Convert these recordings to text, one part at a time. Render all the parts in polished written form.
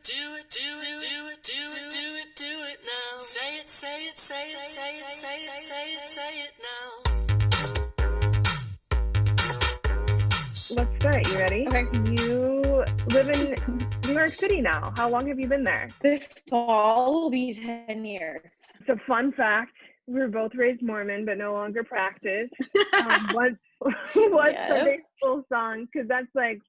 it now. Say it now. Let's start. You ready? Okay. You live in New York City now. How long have you been there? This fall will be 10 years. So fun fact, we were both raised Mormon, but no longer practice. What's Sunday school song? Because that's like,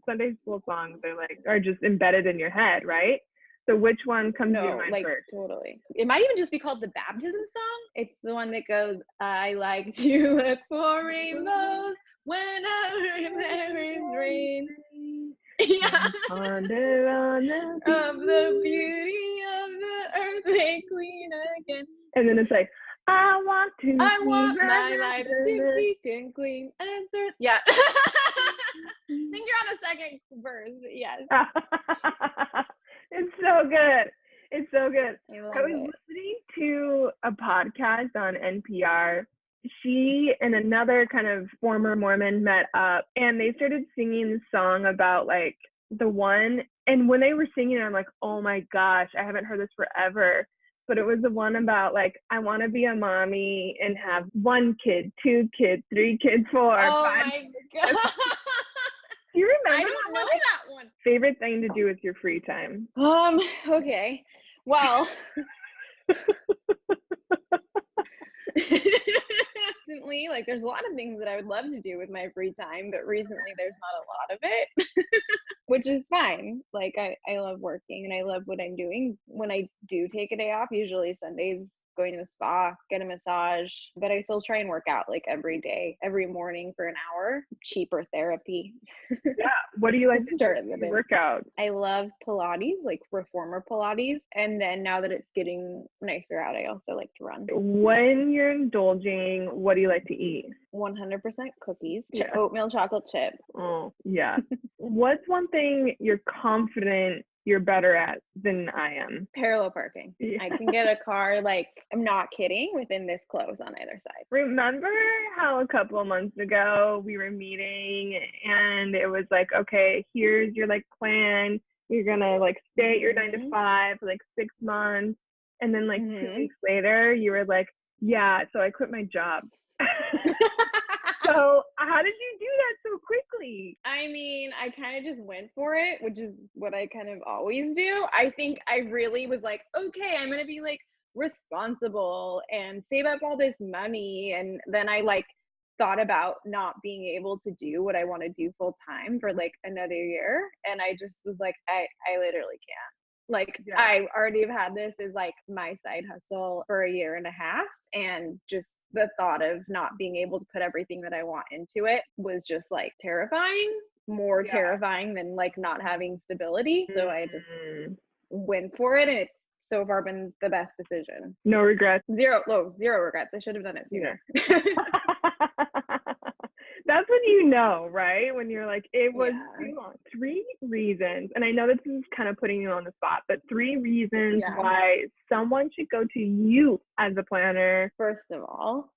Sunday school songs are just embedded in your head, right? So which one comes to your mind first? Totally. It might even just be called the baptism song. It's the one that goes, I like to look for rainbows whenever there is rain. Yeah. Ponder on the beauty of the earth made clean again. And then it's like, I want my life to be clean and certain. Yeah. I think you're on the second verse. Yes. It's so good. It's so good. I was listening to a podcast on NPR. She and another kind of former Mormon met up, and they started singing the song about like the one. And when they were singing it, I'm like, oh my gosh, I haven't heard this forever. But it was the one about like, I want to be a mommy and have 1 kid, 2 kids, 3 kids, 4, 5. Oh my God. Do you remember? I don't know that one. Favorite thing to do with your free time? Okay. Well, recently, there's a lot of things that I would love to do with my free time, but recently there's not a lot of it, which is fine. I love working and I love what I'm doing. When I do take a day off, usually Sundays, going to the spa, get a massage, but I still try and work out every day, every morning for an hour. Cheaper therapy. Yeah. What do you like to start do to work out? I love Pilates, reformer Pilates. And then now that it's getting nicer out, I also like to run. When you're indulging, what do you like to eat? 100% cookies, oatmeal chocolate chip. Oh, yeah. What's one thing you're confident you're better at than I am? Parallel parking. Yeah. I can get a car, I'm not kidding, within this close on either side. Remember how a couple of months ago we were meeting and it was like, okay, here's your plan. You're gonna stay at your 9 to 5 for 6 months. And then 2 weeks later you were like, yeah, so I quit my job. So how did you do that so quickly? I mean, I kind of just went for it, which is what I kind of always do. I think I really was like, okay, I'm going to be responsible and save up all this money. And then I thought about not being able to do what I want to do full time for another year. And I just was like, I literally can't. I already have had this as my side hustle for a year and a half. And just the thought of not being able to put everything that I want into it was just terrifying, more terrifying than not having stability. So I just went for it. And it's so far been the best decision. No regrets. Zero regrets. I should have done it sooner. Yeah. That's when you know, right? When you're it was too long. 3 reasons, and I know this is kind of putting you on the spot, but 3 reasons why someone should go to you as a planner. First of all,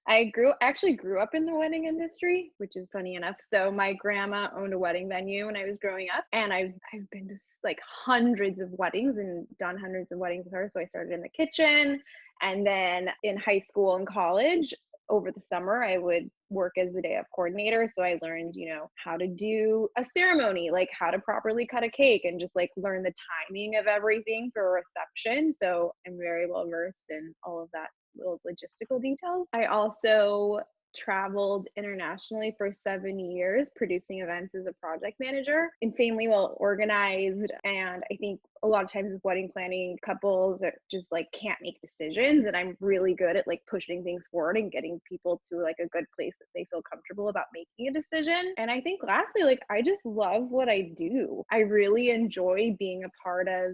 I actually grew up in the wedding industry, which is funny enough. So my grandma owned a wedding venue when I was growing up, and I've been to hundreds of weddings and done hundreds of weddings with her. So I started in the kitchen, and then in high school and college, over the summer, I would work as the day of coordinator. So I learned, how to do a ceremony, how to properly cut a cake, and just learn the timing of everything for a reception. So I'm very well versed in all of that little logistical details. I also traveled internationally for 7 years, producing events as a project manager, insanely well organized. And I think a lot of times with wedding planning, couples are just can't make decisions. And I'm really good at pushing things forward and getting people to a good place that they feel comfortable about making a decision. And I think lastly, I just love what I do. I really enjoy being a part of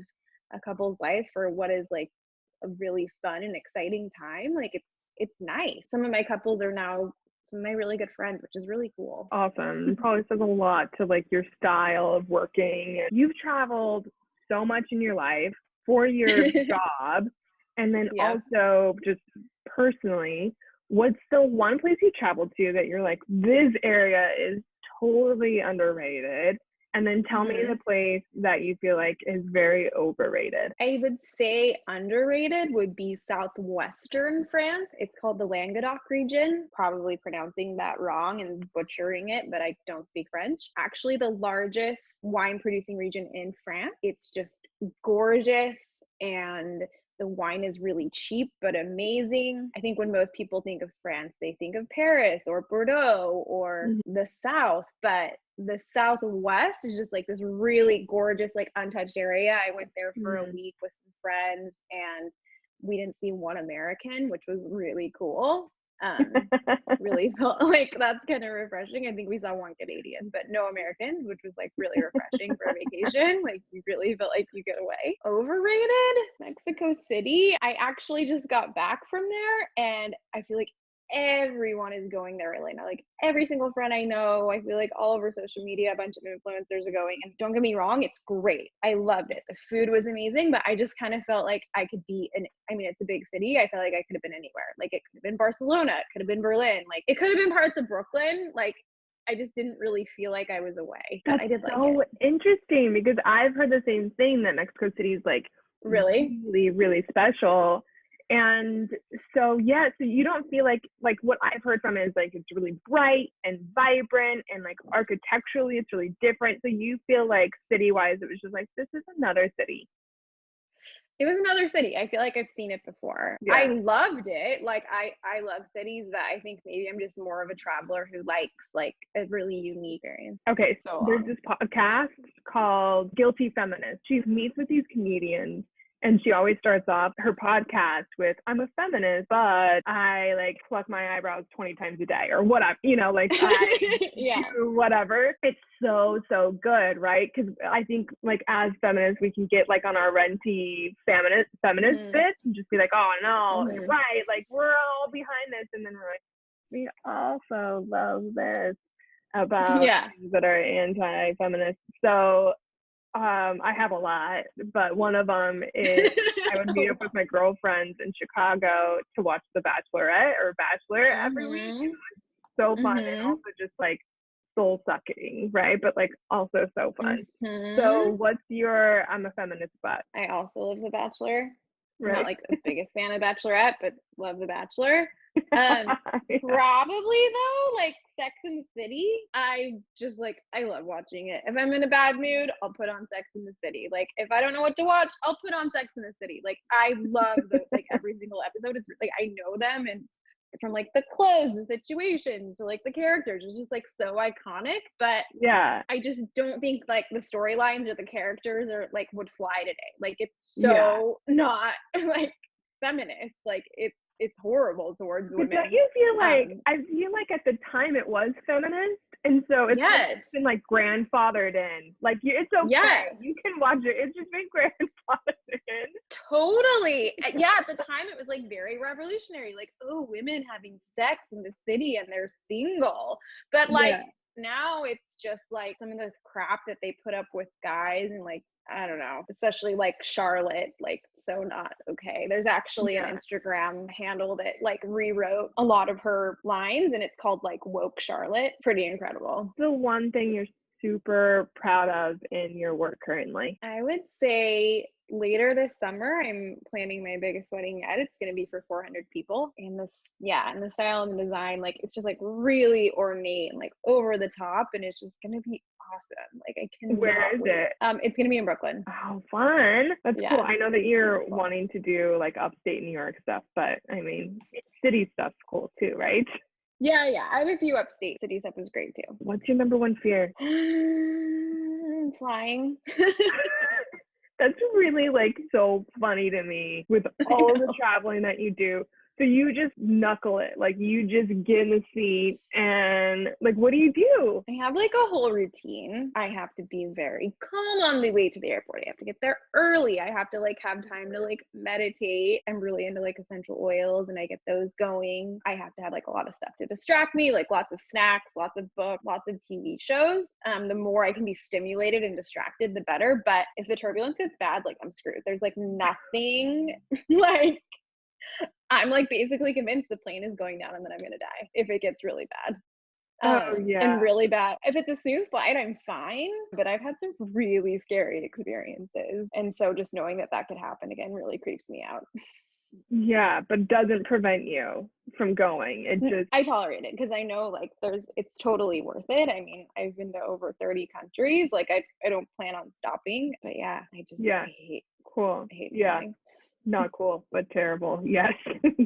a couple's life for what is a really fun and exciting time. It's nice. Some of my couples are now some of my really good friends, which is really cool. Awesome. It probably says a lot to your style of working. You've traveled so much in your life for your job, and then also just personally, what's the one place you traveled to that you're this area is totally underrated And then tell me the place that you feel like is very overrated. I would say underrated would be southwestern France. It's called the Languedoc region. Probably pronouncing that wrong and butchering it, but I don't speak French. Actually, the largest wine producing region in France. It's just gorgeous, and the wine is really cheap but amazing. I think when most people think of France, they think of Paris or Bordeaux or the South, but the Southwest is just like this really gorgeous, like untouched area. I went there for a week with some friends, and we didn't see one American, which was really cool. Really felt like that's kind of refreshing. I think we saw one Canadian, but no Americans, which was like really refreshing for a vacation. Like you really felt like you get away. Overrated? Mexico City. I actually just got back from there, and I feel like everyone is going there right now. Like every single friend I know, I feel like all over social media, a bunch of influencers are going. And don't get me wrong, it's great. I loved it. The food was amazing, but I just kind of felt like I could be it's a big city. I felt like I could have been anywhere. Like it could have been Barcelona, it could have been Berlin, like it could have been parts of Brooklyn. Like I just didn't really feel like I was away. But I did like so it. interesting, because I've heard the same thing, that Mexico City is like really, really special. And so you don't feel like what I've heard from it is like it's really bright and vibrant, and like architecturally it's really different. So you feel like city-wise it was just like, this is another city. It was another city. I feel like I've seen it before. Yeah. I loved it. Like I love cities, but I think maybe I'm just more of a traveler who likes like a really unique experience. Okay, so there's this podcast called Guilty Feminist. She meets with these comedians, and she always starts off her podcast with, I'm a feminist, but I like pluck my eyebrows 20 times a day or whatever, like I do whatever. It's so good, right? Because I think like as feminists, we can get like on our renty feminist bits and just be like, oh no, you're right. Like we're all behind this. And then we're like, we also love this about things that are anti-feminist. So I have a lot, but one of them is I would meet up with my girlfriends in Chicago to watch The Bachelorette or Bachelor every week. It was so fun, and also just like soul sucking, right? But like also so fun. So what's your I'm a feminist but? I also love The Bachelor. Right. Not like the biggest fan of Bachelorette, but love The Bachelor. Probably though, like Sex and the City. I love watching it. If I'm in a bad mood, I'll put on Sex and the City. Like if I don't know what to watch, I'll put on Sex and the City. Like I love like every single episode. It's like I know them, and from like the clothes, the situations, to like the characters. It's just like so iconic. But I just don't think like the storylines or the characters are like would fly today. Like it's so not like feminist. Like it's horrible towards women. Don't you feel like I feel like at the time it was feminist, and so it's been like grandfathered in. Like it's okay, you can watch it. It's just been grandfathered in. Totally. Yeah, at the time it was like very revolutionary. Like, oh, women having sex in the city and they're single. But like now it's just like some of the crap that they put up with guys, and like I don't know, especially like Charlotte, like so not okay. There's actually an Instagram handle that like rewrote a lot of her lines, and it's called like Woke Charlotte. Pretty incredible. The one thing you're super proud of in your work currently? I would say later this summer, I'm planning my biggest wedding yet. It's going to be for 400 people. And and the style and the design, like it's just like really ornate and like over the top, and it's just going to be awesome. Like I can. Where is it? It's going to be in Brooklyn. Oh, fun. That's cool. I know that you're wanting to do like upstate New York stuff, but I mean, city stuff's cool too, right? Yeah. I have a few upstate. City stuff is great too. What's your number one fear? Flying. That's really like so funny to me with all of the traveling that you do. So you just knuckle it, like you just get in the seat and like, what do you do? I have like a whole routine. I have to be very calm on the way to the airport. I have to get there early. I have to like have time to like meditate. I'm really into like essential oils, and I get those going. I have to have like a lot of stuff to distract me, like lots of snacks, lots of books, lots of TV shows. The more I can be stimulated and distracted, the better. But if the turbulence gets bad, like I'm screwed. There's like nothing like I'm like basically convinced the plane is going down and then I'm going to die if it gets really bad. Oh, yeah. And really bad. If it's a smooth flight, I'm fine, but I've had some really scary experiences. And so just knowing that that could happen again really creeps me out. Yeah, but doesn't prevent you from going. It just, I tolerate it because I know like it's totally worth it. I mean, I've been to over 30 countries. Like I don't plan on stopping. But yeah, yeah, cool. I hate Yeah, flying. not cool, but terrible. Yes.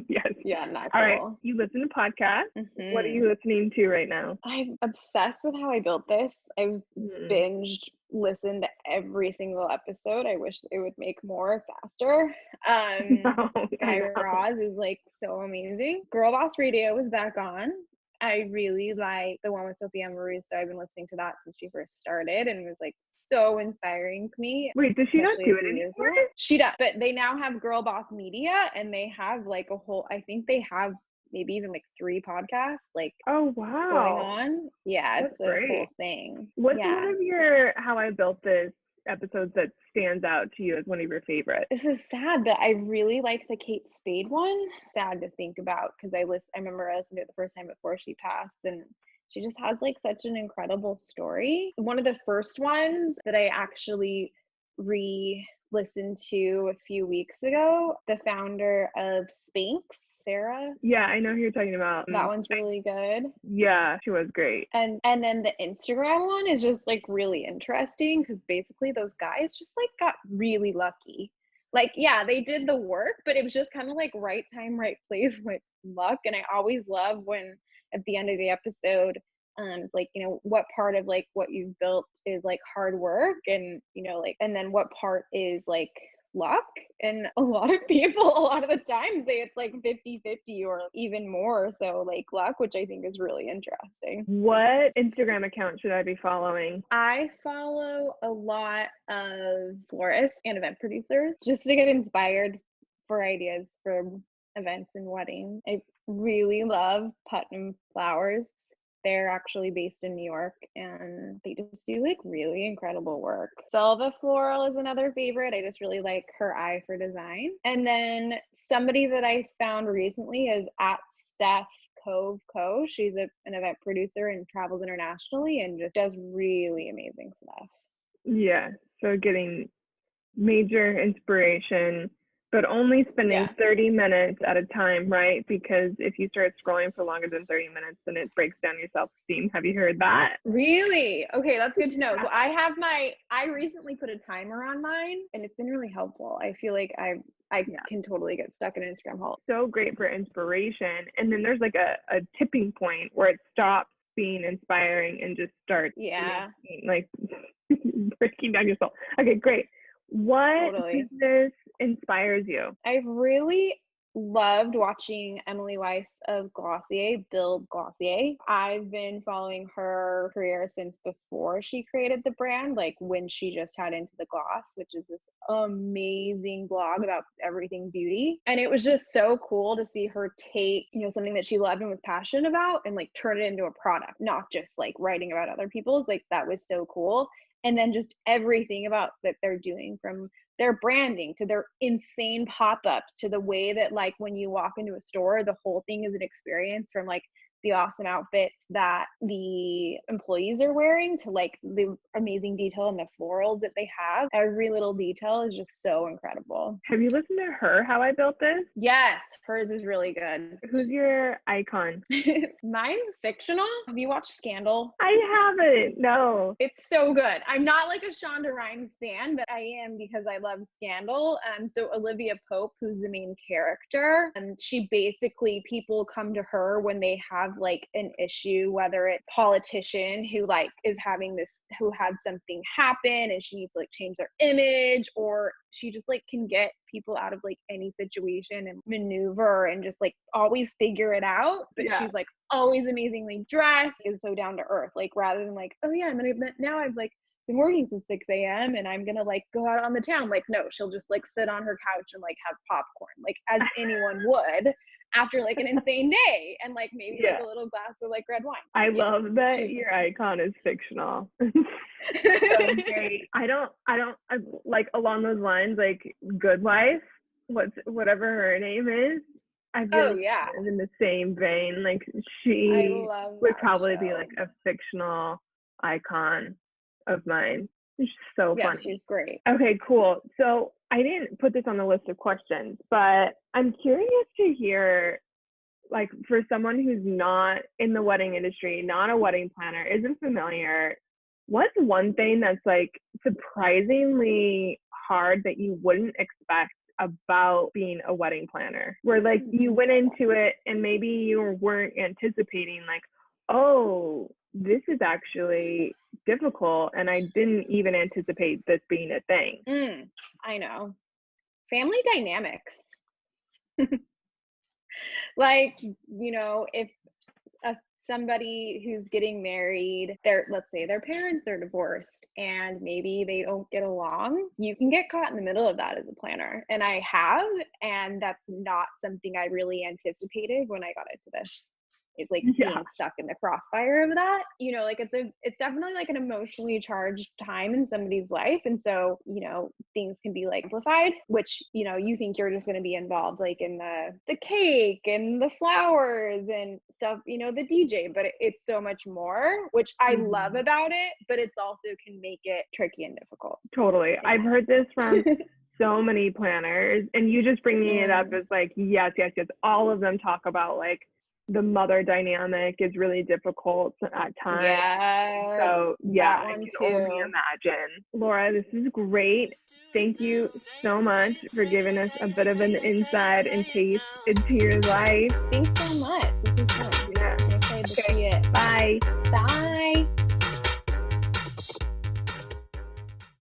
Yes. Yeah, not All right. cool. You listen to podcasts. What are Hmm. you listening to right now? I'm obsessed with How I Built This. I've Mm. binged listened to every single episode. I wish it would make more faster. No, I Guy know. Raz is like so amazing. Girl Boss Radio is back on. I really like the one with Sophia Maruso. I've been listening to that since she first started and it was like so inspiring to me, Wait, does she not especially do a it few years anymore? ago. She does, but they now have Girl Boss Media and they have like a whole, I think they have maybe even like 3 podcasts like Oh, going wow. on. Yeah, That's it's a whole great. thing. What's one Yeah. of your How I Built This episodes that stands out to you as one of your favorites? This is sad, but I really like the Kate Spade one. Sad to think about because I remember I listened to it the first time before she passed and she just has like such an incredible story. One of the first ones that I actually re-listened to a few weeks ago, the founder of Spanx, Sarah, Yeah, I know who you're talking about. that one's really good. Yeah, she was great. And then the Instagram one is just like really interesting because basically those guys just like got really lucky. Like, yeah, they did the work, but it was just kind of like right time, right place, like luck. And I always love when at the end of the episode, it's like, you know, what part of like what you've built is like hard work and, you know, like, and then what part is like luck. And a lot of people a lot of the time say it's like 50-50 or even more so like luck, which I think is really interesting. What Instagram account should I be following? I follow a lot of florists and event producers just to get inspired for ideas for events and weddings. I really love Putnam Flowers. They're actually based in New York and they just do like really incredible work. Selva Floral is another favorite. I just really like her eye for design. And then somebody that I found recently is at Steph Cove Co. She's an event producer and travels internationally and just does really amazing stuff. Yeah, so getting major inspiration, but only spending Yeah. 30 minutes at a time, right? Because if you start scrolling for longer than 30 minutes, then it breaks down your self-esteem. Have you heard that? Really? Okay, that's good to know. So I recently put a timer on mine and it's been really helpful. I feel like I Yeah. can totally get stuck in an Instagram hole. So great for inspiration. And then there's like a tipping point where it stops being inspiring and just starts Yeah, like breaking down your soul. Okay, great. What totally. business inspires you? I've really loved watching Emily Weiss of Glossier build Glossier. I've been following her career since before she created the brand, like when she just had Into the Gloss, which is this amazing blog about everything beauty. And it was just so cool to see her take, you know, something that she loved and was passionate about and like turn it into a product, not just like writing about other people's. Like that was so cool. And then just everything about that they're doing from their branding to their insane pop-ups to the way that like when you walk into a store the whole thing is an experience from like the awesome outfits that the employees are wearing to like the amazing detail in the florals that they have. Every little detail is just so incredible. Have you listened to her How I Built This? Yes, hers is really good. Who's your icon? Mine's fictional. Have you watched Scandal? I haven't. No. It's so good. I'm not like a Shonda Rhimes fan, but I am because I love Scandal. So Olivia Pope, who's the main character, she basically people come to her when they have like an issue, whether it's a politician who like is having this, who had something happen and she needs to like change their image, or she just like can get people out of like any situation and maneuver and just like always figure it out. But Yeah. she's like always amazingly dressed, is so down to earth. Like rather than like, oh yeah, now I've like been working since 6 a.m. and I'm gonna like go out on the town. Like no, she'll just like sit on her couch and like have popcorn, like as anyone would after like an insane day, and like maybe like a little glass of like red wine. I love that She's your icon is fictional. So great. I don't like along those lines, like Good Life, whatever her name is. I feel Oh like yeah, she's in the same vein. Like I she love would that probably be show. like a fictional icon of mine. It's so Yeah, funny. she's great. Okay, cool. So I didn't put this on the list of questions, but I'm curious to hear, like, for someone who's not in the wedding industry, not a wedding planner, isn't familiar, what's one thing that's like surprisingly hard that you wouldn't expect about being a wedding planner? Where like you went into it and maybe you weren't anticipating like, oh, this is actually difficult and I didn't even anticipate this being a thing. I know. Family dynamics. Like, if somebody who's getting married, let's say their parents are divorced and maybe they don't get along, you can get caught in the middle of that as a planner. And I have, and that's not something I really anticipated when I got into this. It's like Yeah. being stuck in the crossfire of that. Like it's definitely like an emotionally charged time in somebody's life. And so, things can be like amplified, which, you think you're just gonna be involved like in the cake and the flowers and stuff, the DJ, but it's so much more, which I love about it, but it's also can make it tricky and difficult. Totally. I've heard this from so many planners, and you just bringing it up as like, yes. All of them talk about like the mother dynamic is really difficult at times. Yeah. So yeah, I one can too. only imagine. Laura, this is great. Thank you so much for giving us a bit of an insight and taste into your life. Thanks so much.